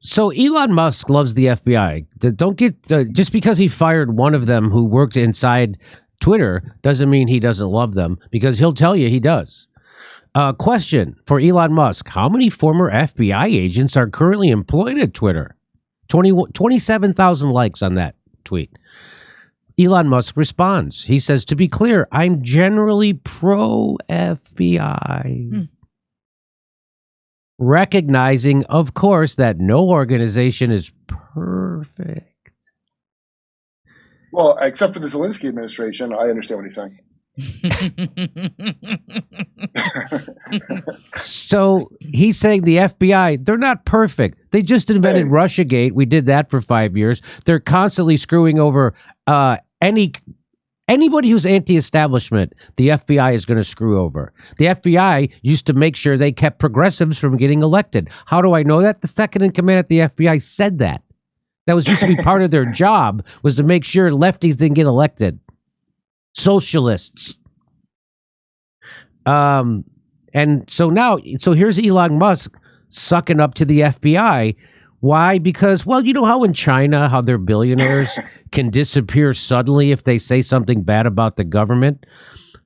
So Elon Musk loves the FBI. Don't get just because he fired one of them who worked inside Twitter doesn't mean he doesn't love them, because he'll tell you he does. Question for Elon Musk: how many former FBI agents are currently employed at Twitter? 27,000 likes on that tweet. Elon Musk responds. He says, "To be clear, I'm generally pro FBI." Recognizing, of course, that no organization is perfect. Well, except for the Zelensky administration, I understand what he's saying. So he's saying the FBI, they're not perfect. They just invented Russiagate. We did that for 5 years. They're constantly screwing over anybody who's anti-establishment. The FBI is going to screw over. The FBI used to make sure they kept progressives from getting elected. How do I know that? The second in command at the FBI said that. That was used to be part of their job, was to make sure lefties didn't get elected. Socialists. And so here's Elon Musk sucking up to the FBI. Why? Because, well, you know how in China, how their billionaires can disappear suddenly if they say something bad about the government,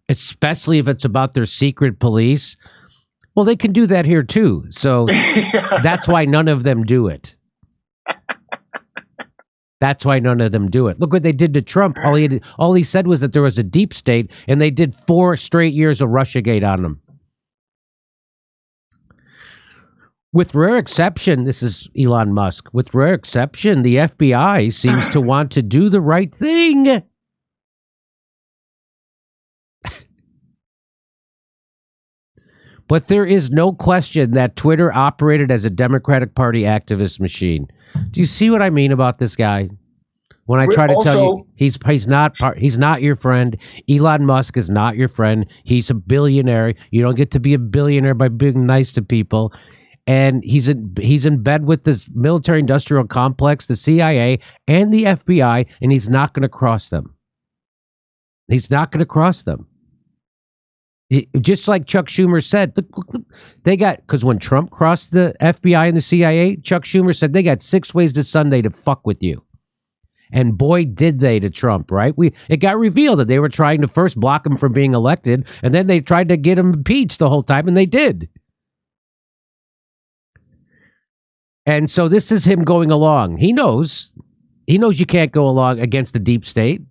especially if it's about their secret police. Well, they can do that here too. So that's why none of them do it. That's why none of them do it. Look what they did to Trump. All he said was that there was a deep state, and they did 4 straight years of Russiagate on him. With rare exception, this is Elon Musk, with rare exception, the FBI seems to want to do the right thing. But there is no question that Twitter operated as a Democratic Party activist machine. Do you see what I mean about this guy? When I try to tell you he's not your friend. Elon Musk is not your friend. He's a billionaire. You don't get to be a billionaire by being nice to people. And he's in bed with this military-industrial complex, the CIA, and the FBI, and he's not going to cross them. He's not going to cross them. Just like Chuck Schumer said, look, they got, because when Trump crossed the FBI and the CIA, Chuck Schumer said they got 6 ways to Sunday to fuck with you. And boy, did they to Trump, right? It got revealed that they were trying to first block him from being elected, and then they tried to get him impeached the whole time, and they did. And so this is him going along. He knows you can't go along against the deep state.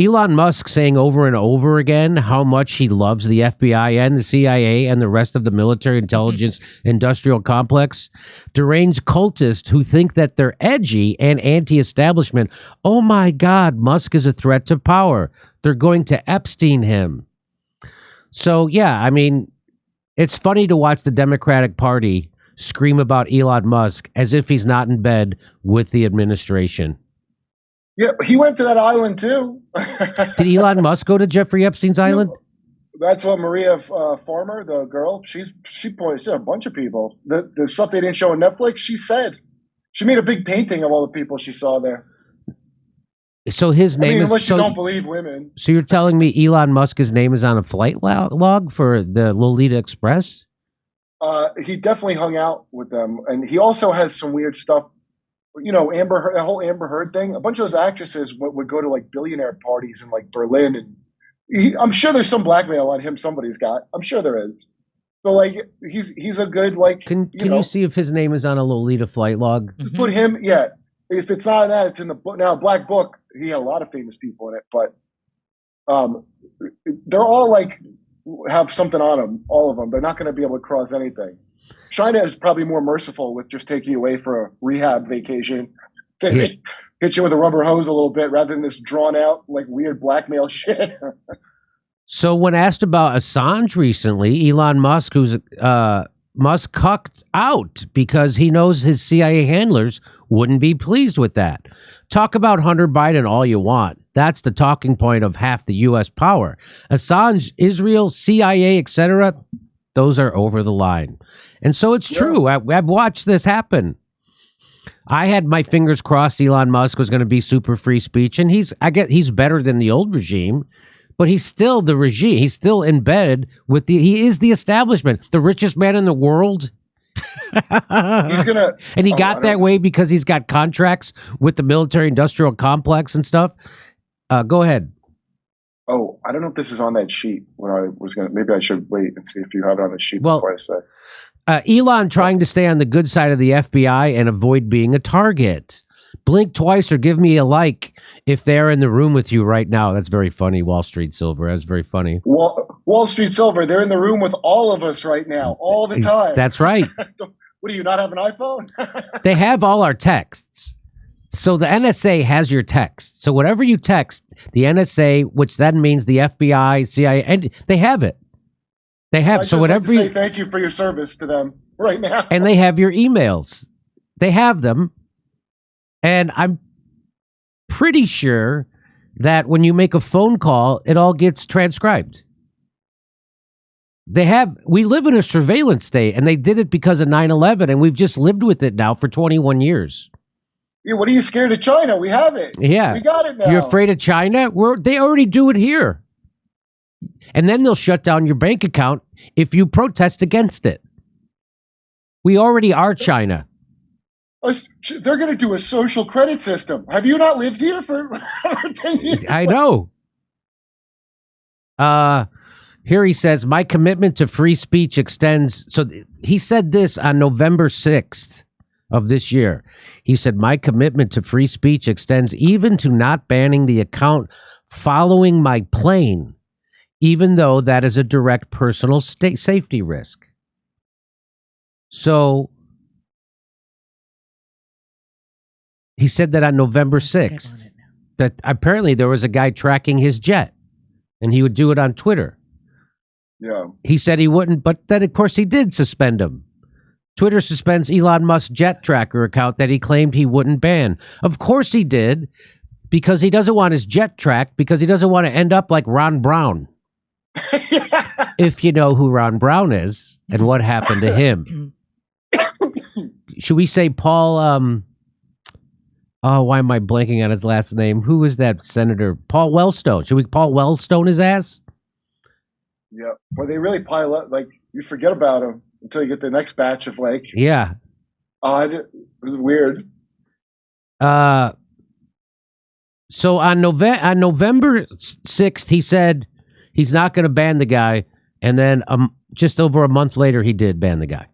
Elon Musk saying over and over again how much he loves the FBI and the CIA and the rest of the military intelligence industrial complex. Deranged cultists who think that they're edgy and anti-establishment. Oh my God, Musk is a threat to power. They're going to Epstein him. So yeah, I mean, it's funny to watch the Democratic Party scream about Elon Musk as if he's not in bed with the administration. Yeah, he went to that island too. Did Elon Musk go to Jeffrey Epstein's island? That's what Maria Farmer, the girl, she pointed to a bunch of people. The stuff they didn't show on Netflix, she said. She made a big painting of all the people she saw there. So his name is... Unless you don't believe women. So you're telling me Elon Musk's name is on a flight log for the Lolita Express? He definitely hung out with them. And he also has some weird stuff. You know, the whole Amber Heard thing. A bunch of those actresses would go to like billionaire parties in like Berlin, and I'm sure there's some blackmail on him. Somebody's got. I'm sure there is. So like he's a good like. Can you see if his name is on a Lolita flight log? Put him. Yeah, if it's not on that, it's in the book. Now, Black Book. He had a lot of famous people in it, but they're all like have something on them. All of them. They're not going to be able to cross anything. China is probably more merciful with just taking you away for a rehab vacation. Hit you with a rubber hose a little bit rather than this drawn out, like weird blackmail shit. So when asked about Assange recently, Elon Musk, Musk cucked out because he knows his CIA handlers wouldn't be pleased with that. Talk about Hunter Biden all you want. That's the talking point of half the U.S. power. Assange, Israel, CIA, etc., those are over the line. And so it's true. I've watched this happen. I had my fingers crossed Elon Musk was going to be super free speech, and he's better than the old regime, but he's still the regime. He's still embedded with he is the establishment, the richest man in the world. He's gonna, and he got that way because he's got contracts with the military-industrial complex and stuff. Go ahead. Oh, I don't know if this is on that sheet. Maybe I should wait and see if you have it on the sheet before I say. Elon trying to stay on the good side of the FBI and avoid being a target. Blink twice or give me a like if they're in the room with you right now. That's very funny, Wall Street Silver. That's very funny. Wall Street Silver, they're in the room with all of us right now, all the time. That's right. What, do you not have an iPhone? They have all our texts. So the NSA has your text. So whatever you text, the NSA, which then means the FBI, CIA, and they have it. They have. So whatever. Say thank you for your service to them right now. And they have your emails. They have them. And I'm pretty sure that when you make a phone call, it all gets transcribed. We live in a surveillance state, and they did it because of 9/11, and we've just lived with it now for 21 years. Yeah, what are you scared of China? We have it. Yeah. We got it now. You're afraid of China? They already do it here. And then they'll shut down your bank account if you protest against it. We already are China. They're going to do a social credit system. Have you not lived here for 10 years? I know. Here he says, my commitment to free speech extends. So he said this on November 6th of this year. He said, my commitment to free speech extends even to not banning the account following my plane, even though that is a direct personal safety risk. So he said that on November 6th, that apparently there was a guy tracking his jet, and he would do it on Twitter. Yeah. He said he wouldn't, but then, of course, he did suspend him. Twitter suspends Elon Musk's jet tracker account that he claimed he wouldn't ban. Of course he did, because he doesn't want his jet tracked, because he doesn't want to end up like Ron Brown. If you know who Ron Brown is and what happened to him. Should we say Paul... why am I blanking on his last name? Who is that senator? Paul Wellstone. Should we Paul Wellstone his ass? Yeah. Well, they really pile up. Like, you forget about him until you get the next batch of, like... Yeah. It was weird. So on November 6th, he said he's not going to ban the guy. And then just over a month later, he did ban the guy.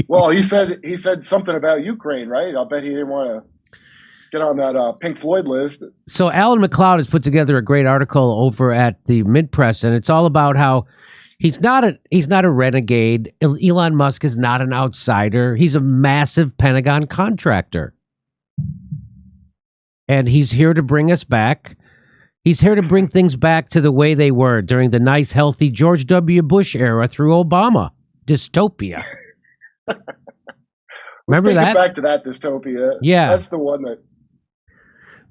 Well, he said something about Ukraine, right? I'll bet he didn't want to get on that Pink Floyd list. So Alan McLeod has put together a great article over at the Mid-Press, and it's all about how he's not a renegade. Elon Musk is not an outsider. He's a massive Pentagon contractor. And he's here to bring us back. He's here to bring things back to the way they were during the nice, healthy George W. Bush era through Obama. Dystopia. Remember that? Back to that dystopia. Yeah. That's the one that...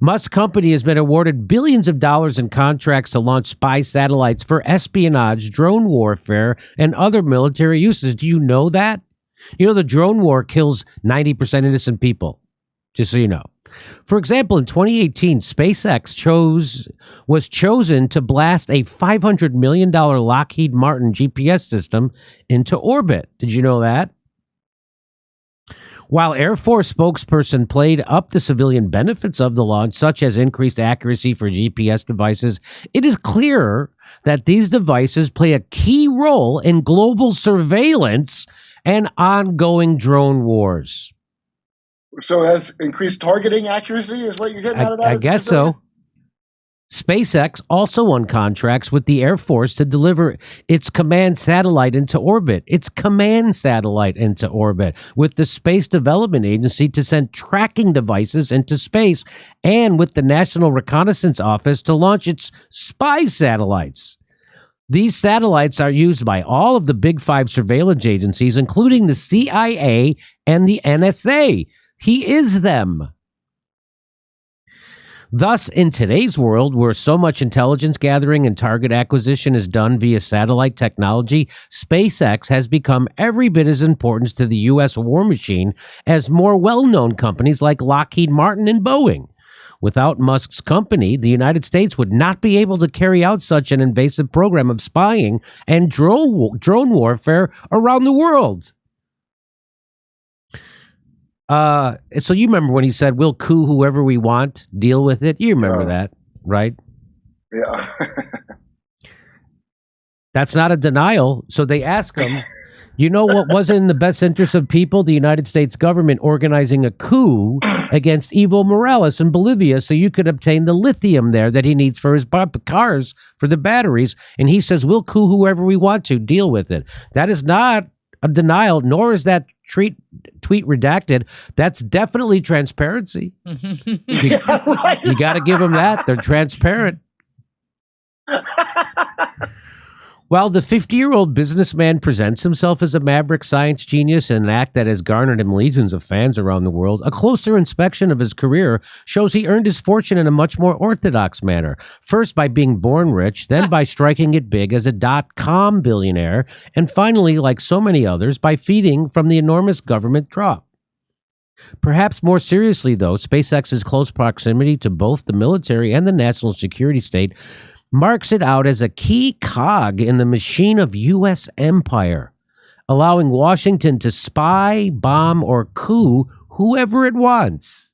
Musk Company has been awarded billions of dollars in contracts to launch spy satellites for espionage, drone warfare, and other military uses. Do you know that? You know, the drone war kills 90% innocent people, just so you know. For example, in 2018, SpaceX was chosen to blast a $500 million Lockheed Martin GPS system into orbit. Did you know that? While Air Force spokesperson played up the civilian benefits of the launch, such as increased accuracy for GPS devices, it is clear that these devices play a key role in global surveillance and ongoing drone wars. So that's increased targeting accuracy is what you're getting out of that? I guess so. SpaceX also won contracts with the Air Force to deliver its command satellite into orbit. With the Space Development Agency to send tracking devices into space, and with the National Reconnaissance Office to launch its spy satellites. These satellites are used by all of the Big Five surveillance agencies, including the CIA and the NSA. He is them. Thus, in today's world, where so much intelligence gathering and target acquisition is done via satellite technology, SpaceX has become every bit as important to the U.S. war machine as more well-known companies like Lockheed Martin and Boeing. Without Musk's company, the United States would not be able to carry out such an invasive program of spying and drone warfare around the world. So you remember when he said, we'll coup whoever we want, deal with it? You remember that, right? Yeah. That's not a denial. So they ask him, you know what wasn't in the best interest of people? The United States government organizing a coup against Evo Morales in Bolivia so you could obtain the lithium there that he needs for his cars, for the batteries. And he says, we'll coup whoever we want to, deal with it. That is not a denial, nor is that tweet redacted. That's definitely transparency. You got to give them that. They're transparent. While the 50-year-old businessman presents himself as a maverick science genius, an act that has garnered him legions of fans around the world, a closer inspection of his career shows he earned his fortune in a much more orthodox manner. First by being born rich, then by striking it big as a .com billionaire, and finally, like so many others, by feeding from the enormous government drop. Perhaps more seriously, though, SpaceX's close proximity to both the military and the national security state marks it out as a key cog in the machine of U.S. empire, allowing Washington to spy, bomb, or coup whoever it wants.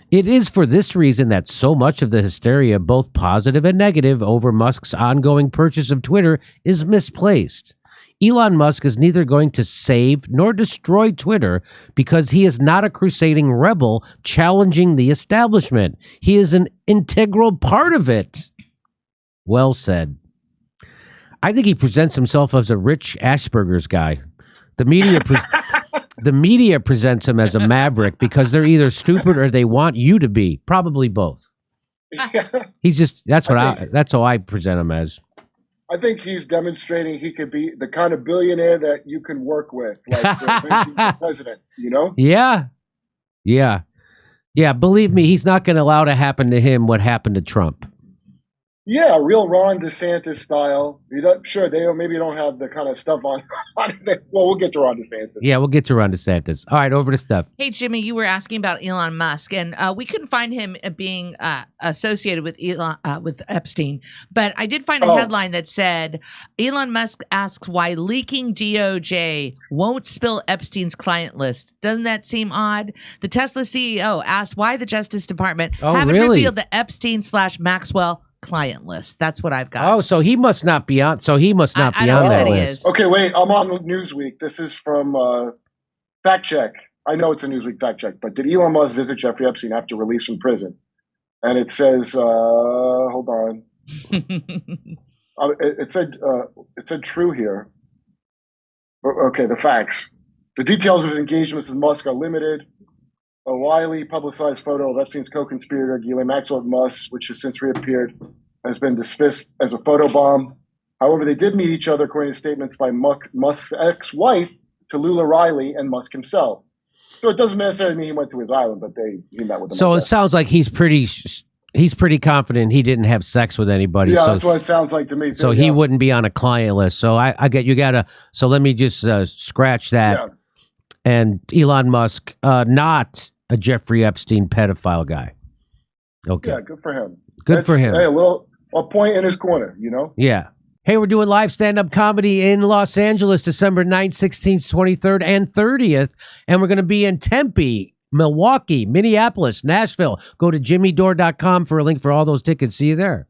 It is for this reason that so much of the hysteria, both positive and negative, over Musk's ongoing purchase of Twitter is misplaced. Elon Musk is neither going to save nor destroy Twitter because he is not a crusading rebel challenging the establishment. He is an integral part of it. Well said. I think he presents himself as a rich Asperger's guy. The media presents him as a maverick because they're either stupid or they want you to be. Probably both. He's just that's how I present him as. I think he's demonstrating he could be the kind of billionaire that you can work with, like the president, you know? Yeah. Believe me, he's not going to allow to happen to him what happened to Trump. Yeah, real Ron DeSantis style. Sure, they maybe don't have the kind of stuff on it. Well, we'll get to Ron DeSantis. Yeah, we'll get to Ron DeSantis. All right, over to Steph. Hey, Jimmy, you were asking about Elon Musk, and we couldn't find him being associated with with Epstein. But I did find a headline that said, Elon Musk asks why leaking DOJ won't spill Epstein's client list. Doesn't that seem odd? The Tesla CEO asked why the Justice Department haven't revealed the Epstein/Maxwell client list. That's what I've got. Oh, so he must not be on. So he must not be on that list. Okay, wait. I'm on Newsweek. This is from Fact Check. I know it's a Newsweek fact check, but did Elon Musk visit Jeffrey Epstein after release from prison? And it says, hold on. It said true here. Okay, the facts. The details of his engagements with Musk are limited. A widely publicized photo of Epstein's co-conspirator, Ghislaine Maxwell of Musk, which has since reappeared, has been dismissed as a photobomb. However, they did meet each other, according to statements by Musk's ex-wife, Tallulah Riley, and Musk himself. So it doesn't necessarily mean he went to his island, but he met with him. So it sounds like he's pretty confident he didn't have sex with anybody. Yeah, so, that's what it sounds like to me. So he wouldn't be on a client list. So I get you gotta. So let me just scratch that. Yeah. And Elon Musk, not a Jeffrey Epstein pedophile guy. Okay. Yeah, good for him. Good for him. Hey, a point in his corner, you know? Yeah. Hey, we're doing live stand-up comedy in Los Angeles, December 9th, 16th, 23rd, and 30th. And we're going to be in Tempe, Milwaukee, Minneapolis, Nashville. Go to jimmydore.com for a link for all those tickets. See you there.